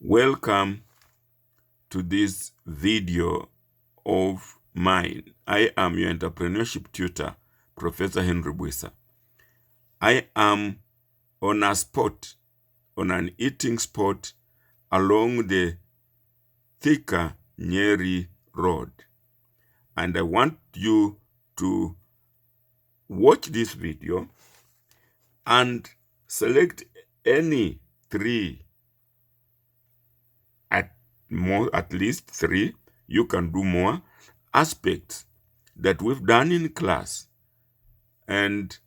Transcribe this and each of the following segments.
Welcome to this video of mine. I am your entrepreneurship tutor, Professor Henry Bwisa. I am on an eating spot along the thicker Nyeri road. And I want you to watch this video and select any three, at least three, you can do more, aspects that we've done in class and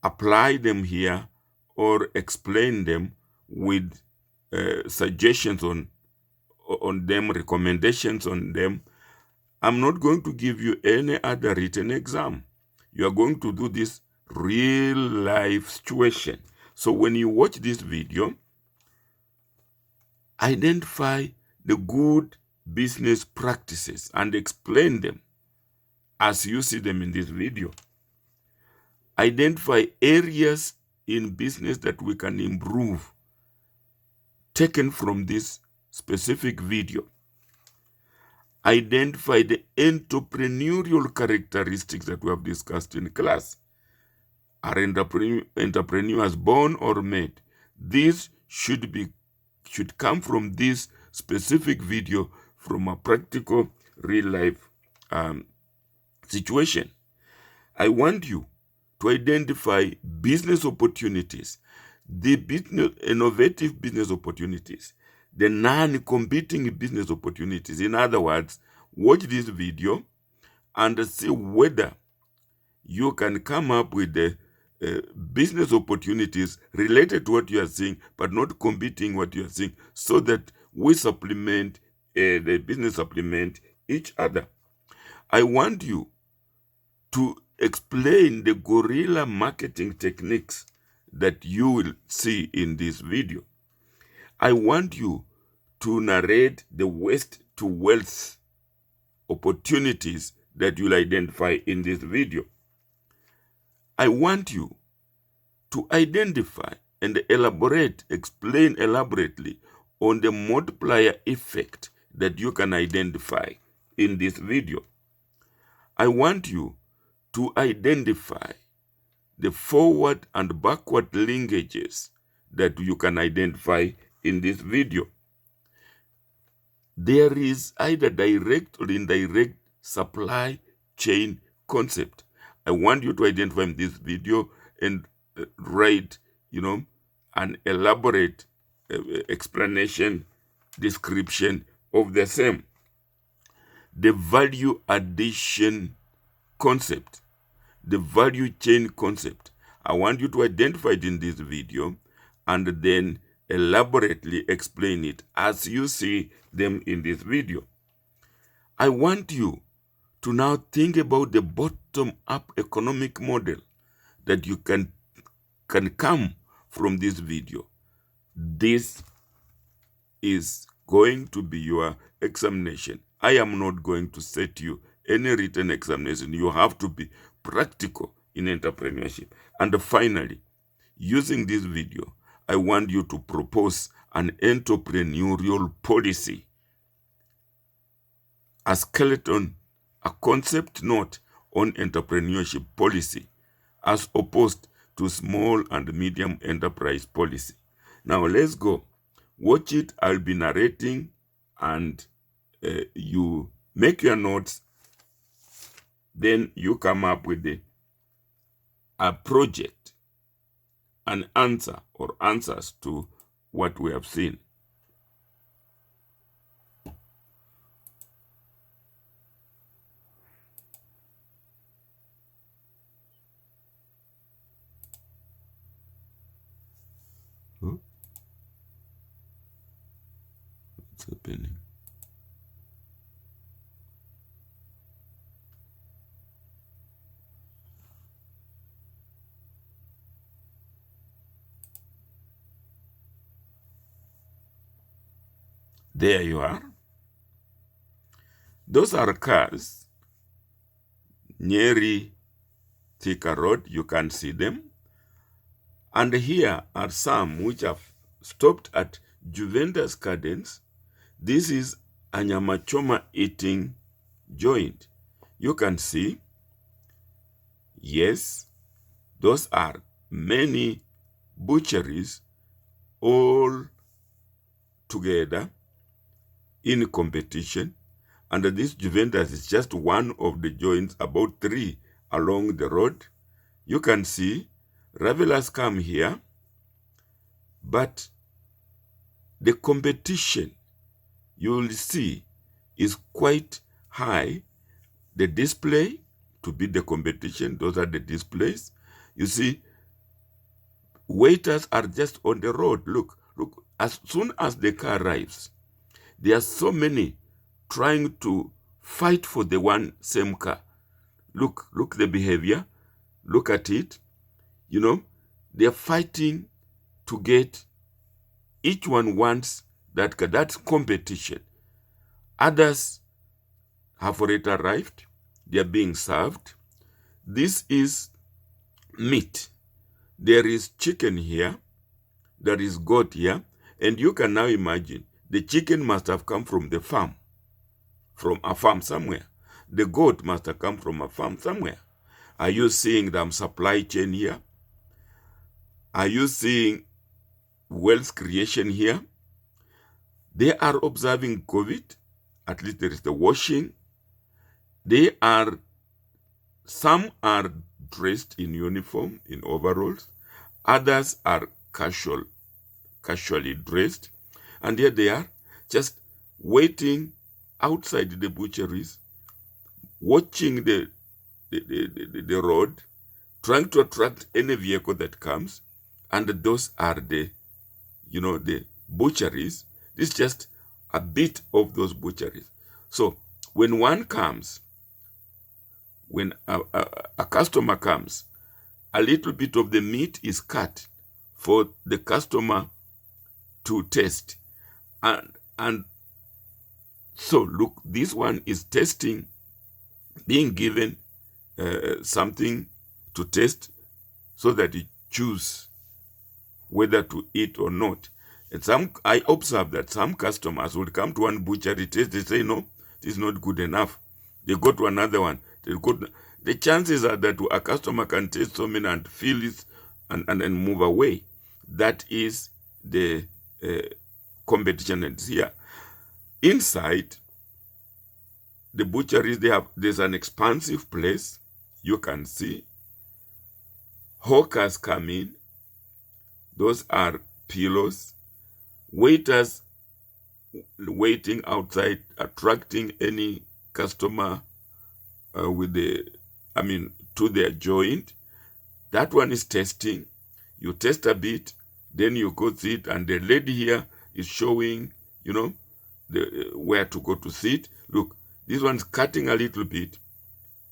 apply them here or explain them with suggestions on them, recommendations on them. I'm not going to give you any other written exam. You are going to do this real life situation. So when you watch this video, identify the good business practices and explain them as you see them in this video. Identify areas in business that we can improve, taken from this specific video. Identify the entrepreneurial characteristics that we have discussed in class. Are entrepreneurs born or made? These should come from this specific video, from a practical, real life situation. I want you to identify business opportunities, the innovative business opportunities, the non-competing business opportunities. In other words, watch this video and see whether you can come up with the business opportunities related to what you are seeing, but not competing what you are seeing, so that we supplement, the business supplement each other. I want you to explain the guerrilla marketing techniques that you will see in this video. I want you to narrate the waste to wealth opportunities that you'll identify in this video. I want you to identify and explain elaborately on the multiplier effect that you can identify in this video. I want you to identify the forward and backward linkages that you can identify in this video. There is either direct or indirect supply chain concept. I want you to identify in this video and write, an elaborate explanation, description of the same. The value addition concept, the value chain concept. I want you to identify it in this video and then elaborately explain it as you see them in this video. I want you to now think about the bottom-up economic model that you can come from this video. This is going to be your examination. I am not going to set you any written examination. You have to be practical in entrepreneurship. And finally, using this video, I want you to propose an entrepreneurial policy, a skeleton, a concept note on entrepreneurship policy, as opposed to small and medium enterprise policy. Now let's go. Watch it. I'll be narrating, and you make your notes. Then you come up with a project, an answer or answers to what we have seen. What's happening? There you are. Those are cars. Nyeri Thika Road, you can see them. And here are some which have stopped at Juventus Gardens. This is a nyamachoma eating joint. You can see, yes, those are many butcheries all together in competition. And this Juventus is just one of the joints, about 3 along the road. You can see revelers come here, but the competition you will see is quite high. The display to beat the competition, those are the displays. You see, waiters are just on the road. Look, as soon as the car arrives, there are so many trying to fight for the one same car. Look the behavior. Look at it. You know, they're fighting to get, each one wants that car. That's competition. Others have already arrived. They are being served. This is meat. There is chicken here. There is goat here. And you can now imagine, the chicken must have come from the farm, from a farm somewhere. The goat must have come from a farm somewhere. Are you seeing the supply chain here? Are you seeing wealth creation here? They are observing COVID. At least there is the washing. Some are dressed in uniform, in overalls. Others are casually dressed. And here they are, just waiting outside the butcheries, watching the road, trying to attract any vehicle that comes. And those are the butcheries. This is just a bit of those butcheries. So when one comes, when a customer comes, a little bit of the meat is cut for the customer to taste. And so look, this one is tasting, being given something to taste so that you choose whether to eat or not. And I observe that some customers will come to one butchery, taste, they say, no, this is not good enough. They go to another one. The chances are that a customer can taste so many and feel it and move away. That is the competition that's here. Inside the butcheries, there's an expansive place. You can see hawkers come in. Those are pillows. Waiters waiting outside, attracting any customer to their joint. That one is testing. You test a bit, then you go sit, and the lady here is showing, where to go to sit. Look, this one's cutting a little bit,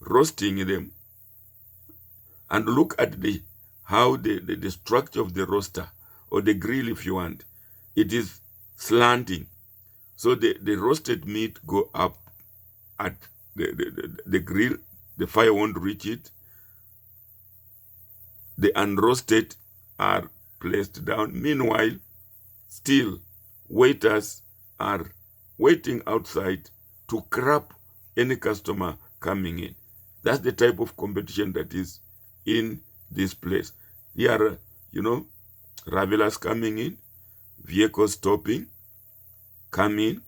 roasting them, and look at how the structure of the roaster, or the grill if you want. It is slanting. So the roasted meat go up at the grill. The fire won't reach it. The unroasted are placed down. Meanwhile, still, waiters are waiting outside to grab any customer coming in. That's the type of competition that is in this place. There are, travelers coming in, vehicles stopping, coming.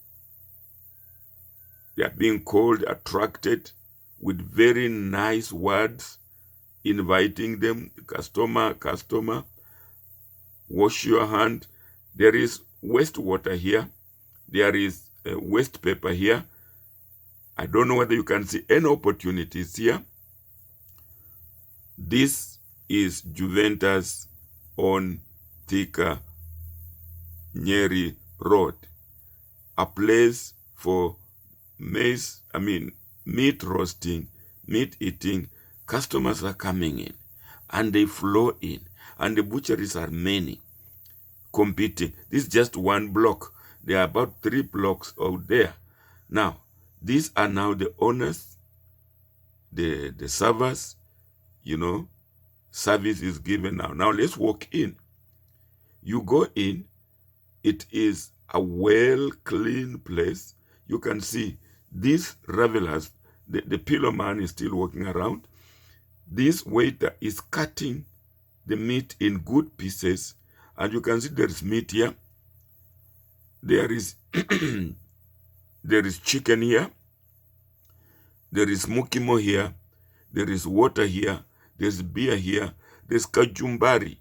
They are being called, attracted with very nice words, inviting them, customer, wash your hand. There is wastewater here. There is waste paper here. I don't know whether you can see any opportunities here. This is Juventus on Thika Nyeri Road, a place for meat roasting, meat eating. Customers are coming in and they flow in, and the butcheries are many competing. This is just one block. There are about 3 blocks out there. Now, these are now the owners, the servers, service is given now. Now let's walk in. You go in. It is a well-clean place. You can see these revelers, the pillow man is still walking around. This waiter is cutting the meat in good pieces, and you can see there is meat here. There is there is chicken here. There is mukimo here. There is water here. There's beer here. There's kajumbari.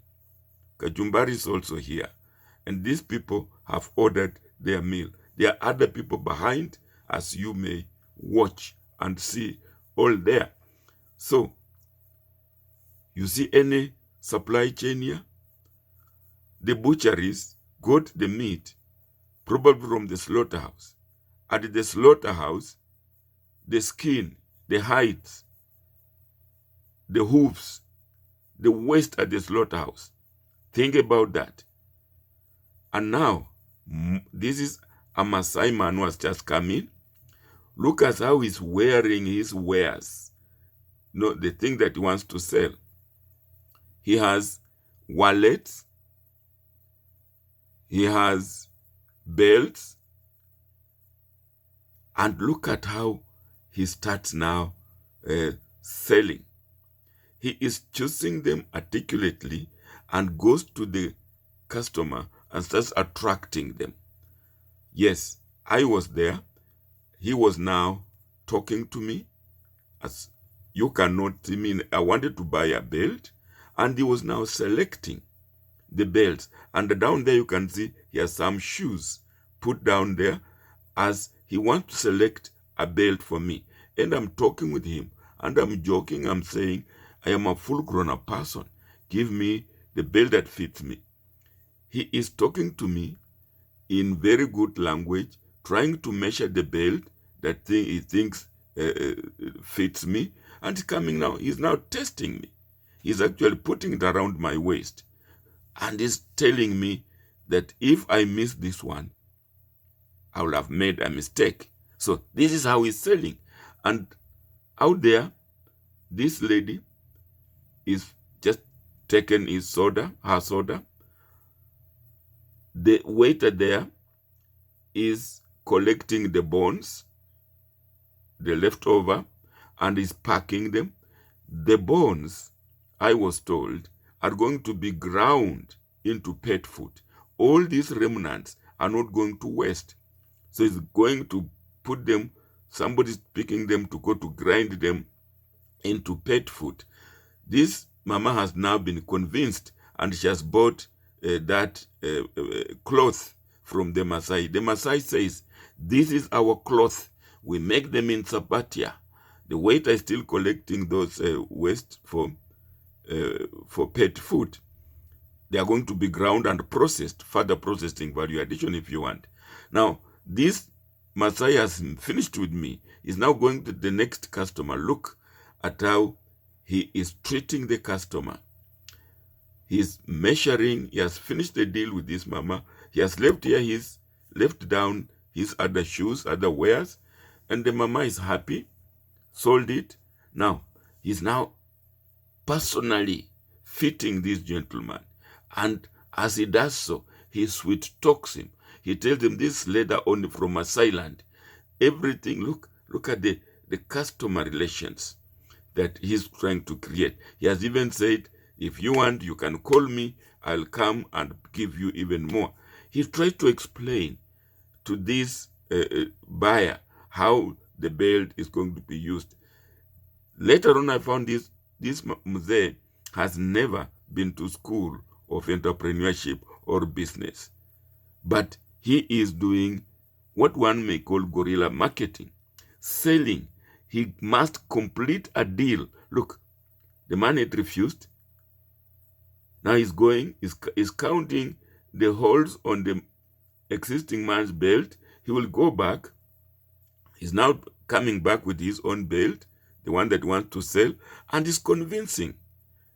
Kajumbari is also here. And these people have ordered their meal. There are other people behind, as you may watch and see all there. So, you see any supply chain here? The butcheries got the meat probably from the slaughterhouse. At the slaughterhouse, the skin, the hides, the hooves, the waste at the slaughterhouse. Think about that. And now, this is a Maasai man who has just come in. Look at how he's wearing his wares. No, the thing that he wants to sell. He has wallets. He has belts. And look at how he starts now selling. He is choosing them articulately and goes to the customer and starts attracting them. Yes, I was there. He was now talking to me. As you cannot see me, I wanted to buy a belt, and he was now selecting the belts. And down there you can see he has some shoes put down there as he wants to select a belt for me. And I'm talking with him, and I'm joking. I'm saying, I am a full-grown person. Give me the belt that fits me. He is talking to me in very good language, trying to measure the belt that he thinks fits me, and coming now, he's now testing me. He's actually putting it around my waist, and he's telling me that if I miss this one, I will have made a mistake. So this is how he's selling. And out there, this lady is just taken her soda. The waiter there is collecting the bones, the leftover, and is packing them. The bones, I was told, are going to be ground into pet food. All these remnants are not going to waste. So it's going to put them, somebody's picking them to go to grind them into pet food. This mama has now been convinced, and she has bought that cloth from the Maasai. The Maasai says, this is our cloth. We make them in Sabatia. The waiter is still collecting those waste for pet food. They are going to be ground and processed, further processing, value addition if you want. Now, this Maasai has finished with me. He's now going to the next customer. Look at how he is treating the customer. He's measuring. He has finished the deal with this mama. He has left here. He's left down his other shoes, other wares, and the mama is happy. Sold it. Now he's now personally fitting this gentleman, and as he does so, he sweet talks him. He tells him this leather only from Maasai land. Everything. Look at the customer relations that he's trying to create. He has even said, if you want, you can call me. I'll come and give you even more. He tried to explain to this buyer how the belt is going to be used. Later on, I found this mzee has never been to school of entrepreneurship or business. But he is doing what one may call guerrilla marketing, selling. He must complete a deal. Look, the man had refused. Now he's counting the holes on the existing man's belt. He will go back. He's now coming back with his own belt, the one that wants to sell, and he's convincing.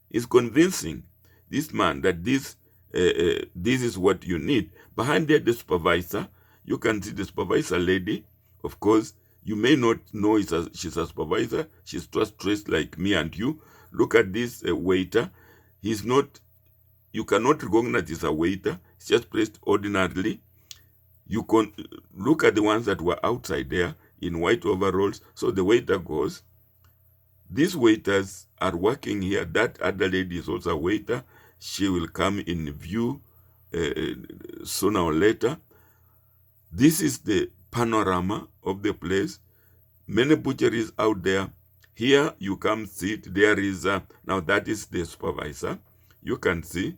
He's convincing this man that this is what you need. Behind there, the supervisor, you can see the supervisor lady. Of course, you may not know she's a supervisor. She's just dressed like me and you. Look at this waiter. He's not, you cannot recognize he's a waiter. It's just placed ordinarily. You can look at the ones that were outside there in white overalls. So the waiter goes. These waiters are working here. That other lady is also a waiter. She will come in view sooner or later. This is the panorama of the place. Many butcheries out there. Here you come sit. There is now that is the supervisor. You can see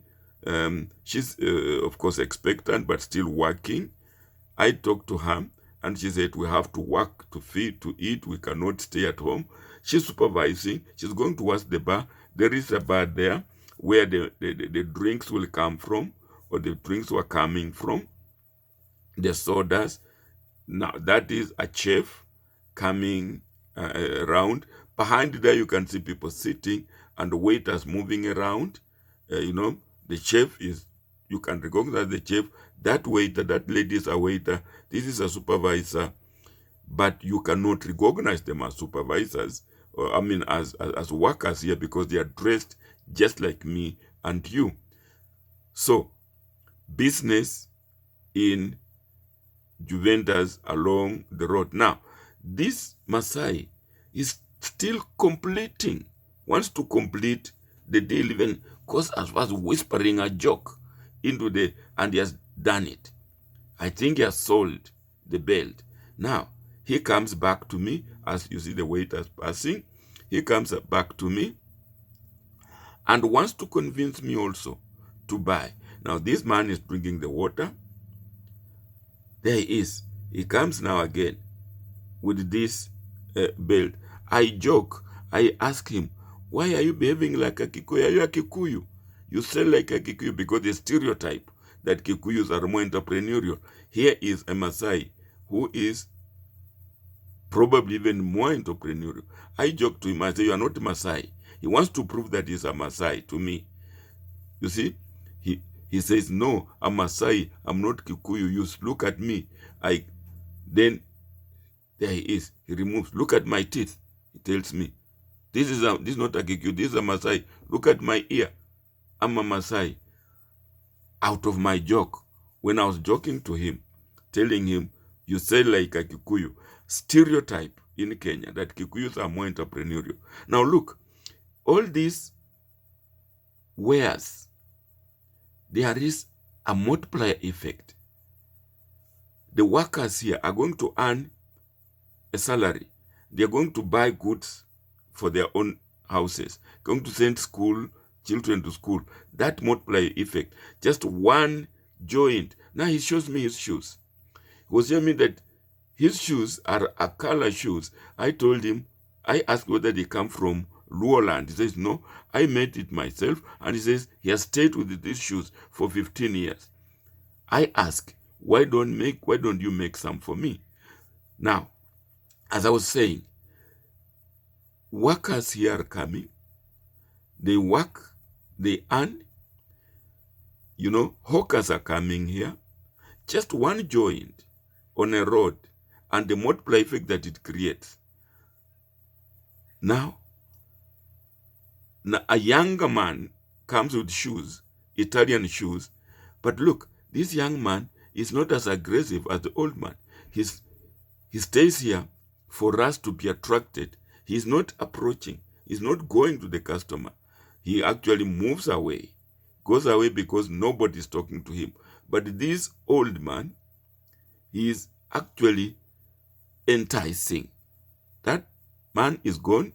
she's of course expectant but still working. I talked to her and she said we have to work to feed, to eat. We cannot stay at home. She's supervising. She's going towards the bar. There is a bar there where the drinks will come from, or the drinks were coming from, the sodas. Now that is a chef coming around. Behind there you can see people sitting and waiters moving around. The chef is, you can recognize the chef. That waiter, that lady is a waiter. This is a supervisor, but you cannot recognize them as supervisors, or I mean as workers here, because they are dressed just like me and you. So business in Juventus along the road. Now, this Masai is still completing, wants to complete the deal, even because as was whispering a joke into and he has done it. I think he has sold the belt. Now, he comes back to me, as you see the waiters passing. He comes back to me and wants to convince me also to buy. Now, this man is drinking the water. There he is. He comes now again with this belt. I joke. I ask him, why are you behaving like a Kikuyu? Are you a Kikuyu? You sell like a Kikuyu, because the stereotype that Kikuyus are more entrepreneurial. Here is a Masai who is probably even more entrepreneurial. I joke to him. I say, you are not Masai. He wants to prove that he's a Masai to me. You see? He says, no, I'm Masai. I'm not Kikuyu. You look at me. Then there he is. He removes. Look at my teeth. He tells me, this is not a Kikuyu. This is a Masai. Look at my ear. I'm a Masai. Out of my joke, when I was joking to him, telling him, you say like a Kikuyu. Stereotype in Kenya that Kikuyus are more entrepreneurial. Now look, all these wares, there is a multiplier effect. The workers here are going to earn a salary. They are going to buy goods for their own houses, going to send children to school. That multiplier effect, just one joint. Now he shows me his shoes. He was telling me that his shoes are a color shoes. I told him, I asked whether they come from Luoland. He says, no, I made it myself. And he says he has stayed with these shoes for 15 years. I ask, why don't you make some for me? Now, as I was saying, workers here are coming. They work, they earn. Hawkers are coming here. Just one joint on a road and the multiplier effect that it creates. Now, a younger man comes with shoes, Italian shoes. But look, this young man is not as aggressive as the old man. He stays here for us to be attracted. He's not approaching. He's not going to the customer. He actually moves away, goes away because nobody's talking to him. But this old man, he is actually enticing. That man is gone.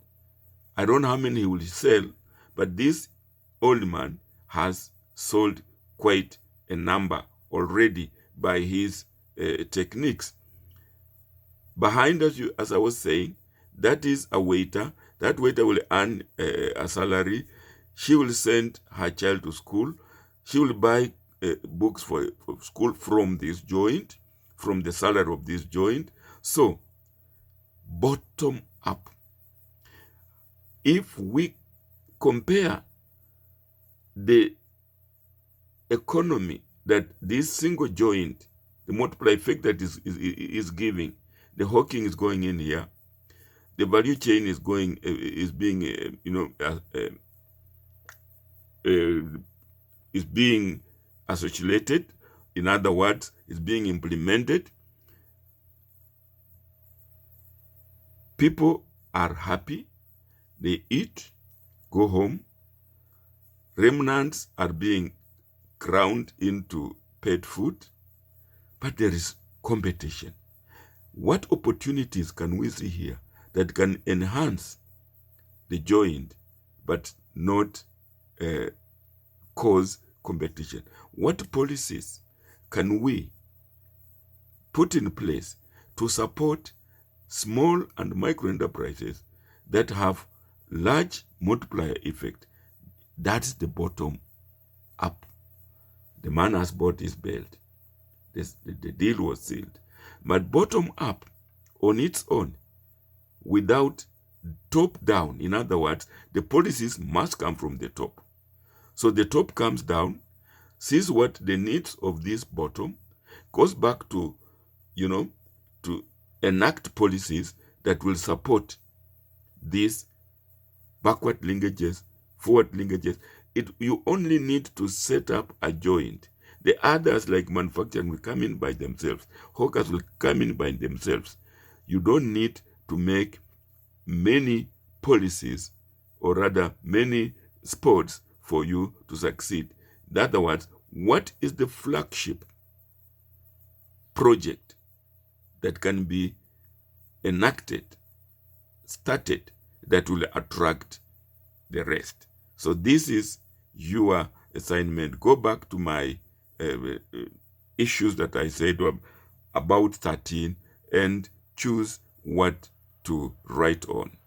I don't know how many he will sell, but this old man has sold quite a number already by his techniques. Behind us, as I was saying, that is a waiter. That waiter will earn a salary. She will send her child to school. She will buy books for school from this joint, from the salary of this joint. So, bottom up. If we compare the economy that this single joint, the multiplier effect that is giving, the hawking is going in here, the value chain is being associated In other words, is being implemented. People are happy. They eat, go home. Remnants are being ground into pet food, but there is competition. What opportunities can we see here that can enhance the joint but not cause competition? What policies can we put in place to support small and micro enterprises that have large multiplier effect? That's the bottom up. The man has bought his belt. The deal was sealed. But bottom up on its own, without top down, in other words, the policies must come from the top. So the top comes down, sees what the needs of this bottom, goes back to, to enact policies that will support these backward linkages, forward linkages. You only need to set up a joint. The others, like manufacturing, will come in by themselves. Hawkers will come in by themselves. You don't need to make many policies, or rather many sports, for you to succeed. In other words, what is the flagship project that can be enacted, started, that will attract the rest? So this is your assignment. Go back to my issues that I said about 13 and choose what to write on.